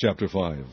Chapter 5.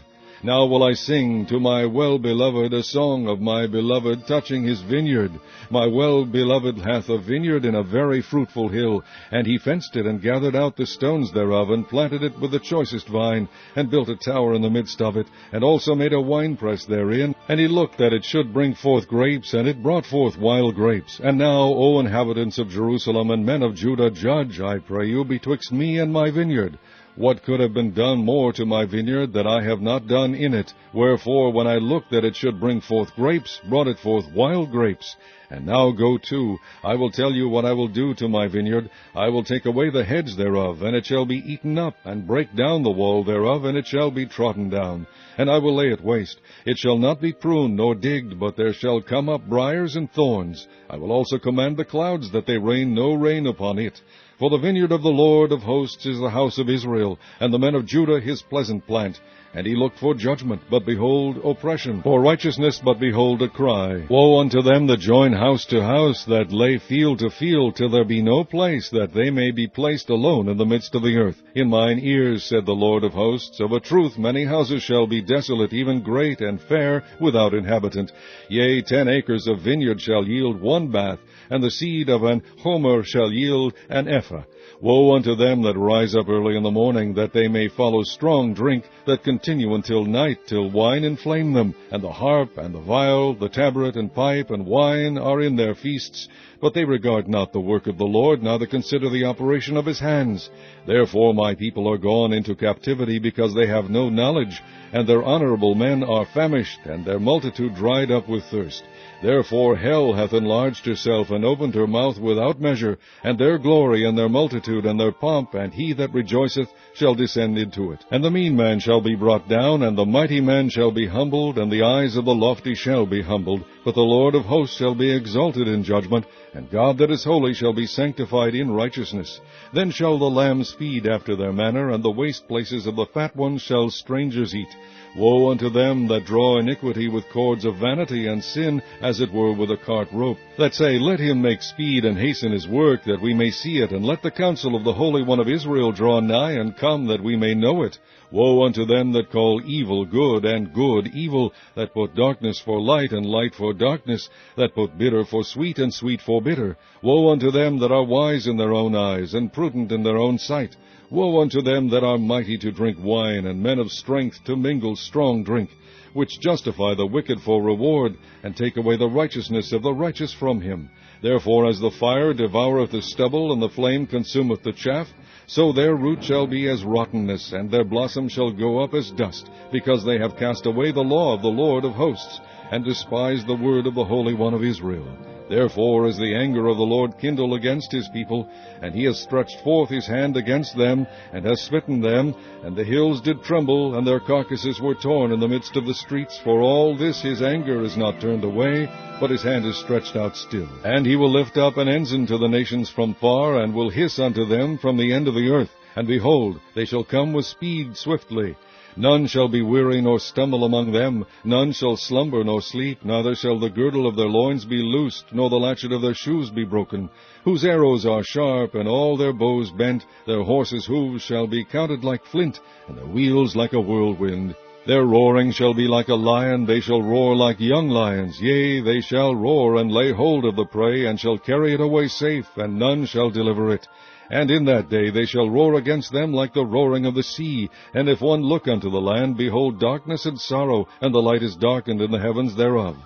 Now will I sing to my well-beloved a song of my beloved touching his vineyard. My well-beloved hath a vineyard in a very fruitful hill, and he fenced it, and gathered out the stones thereof, and planted it with the choicest vine, and built a tower in the midst of it, and also made a winepress therein. And he looked that it should bring forth grapes, and it brought forth wild grapes. And now, O inhabitants of Jerusalem, and men of Judah, judge, I pray you, betwixt me and my vineyard. What could have been done more to my vineyard that I have not done in it? Wherefore, when I looked that it should bring forth grapes, brought it forth wild grapes. And now go to, I will tell you what I will do to my vineyard. I will take away the hedge thereof, and it shall be eaten up, and break down the wall thereof, and it shall be trodden down. And I will lay it waste. It shall not be pruned nor digged, but there shall come up briers and thorns. I will also command the clouds that they rain no rain upon it. For the vineyard of the Lord of hosts is the house of Israel, and the men of Judah his pleasant plant. And he looked for judgment, but behold oppression, for righteousness, but behold a cry. Woe unto them that join house to house, that lay field to field, till there be no place, that they may be placed alone in the midst of the earth. In mine ears, said the Lord of hosts, of a truth many houses shall be desolate, even great and fair, without inhabitant. Yea, 10 acres of vineyard shall yield 1 bath, and the seed of an homer shall yield an ephah. Woe unto them that rise up early in the morning, that they may follow strong drink, that continue until night, till wine inflame them. And the harp, and the viol, the tabret, and pipe, and wine are in their feasts. But they regard not the work of the Lord, neither consider the operation of his hands. Therefore my people are gone into captivity, because they have no knowledge, and their honorable men are famished, and their multitude dried up with thirst. Therefore hell hath enlarged herself, and opened her mouth without measure, and their glory, and their multitude, and their pomp, and he that rejoiceth shall descend into it. And the mean man shall be brought down, and the mighty man shall be humbled, and the eyes of the lofty shall be humbled. But the Lord of hosts shall be exalted in judgment, and God that is holy shall be sanctified in righteousness. Then shall the lambs feed after their manner, and the waste places of the fat ones shall strangers eat. Woe unto them that draw iniquity with cords of vanity, and sin as it were with a cart rope, that say, Let him make speed and hasten his work, that we may see it, and let the counsel of the Holy One of Israel draw nigh, and come, that we may know it. Woe unto them that call evil good, and good evil, that put darkness for light, and light for darkness, that put bitter for sweet, and sweet for bitter. Woe unto them that are wise in their own eyes, and prudent in their own sight. Woe unto them that are mighty to drink wine, and men of strength to mingle strong drink, which justify the wicked for reward, and take away the righteousness of the righteous from him. Therefore as the fire devoureth the stubble, and the flame consumeth the chaff, so their root shall be as rottenness, and their blossom shall go up as dust, because they have cast away the law of the Lord of hosts, and despised the word of the Holy One of Israel. Therefore is the anger of the Lord kindled against his people, and he has stretched forth his hand against them, and has smitten them, and the hills did tremble, and their carcasses were torn in the midst of the streets. For all this his anger is not turned away, but his hand is stretched out still. And he will lift up an ensign to the nations from far, and will hiss unto them from the end of the earth. And behold, they shall come with speed swiftly. None shall be weary nor stumble among them, none shall slumber nor sleep, neither shall the girdle of their loins be loosed, nor the latchet of their shoes be broken. Whose arrows are sharp, and all their bows bent, their horses' hoofs shall be counted like flint, and their wheels like a whirlwind. Their roaring shall be like a lion, they shall roar like young lions. Yea, they shall roar, and lay hold of the prey, and shall carry it away safe, and none shall deliver it. And in that day they shall roar against them like the roaring of the sea. And if one look unto the land, behold darkness and sorrow, and the light is darkened in the heavens thereof.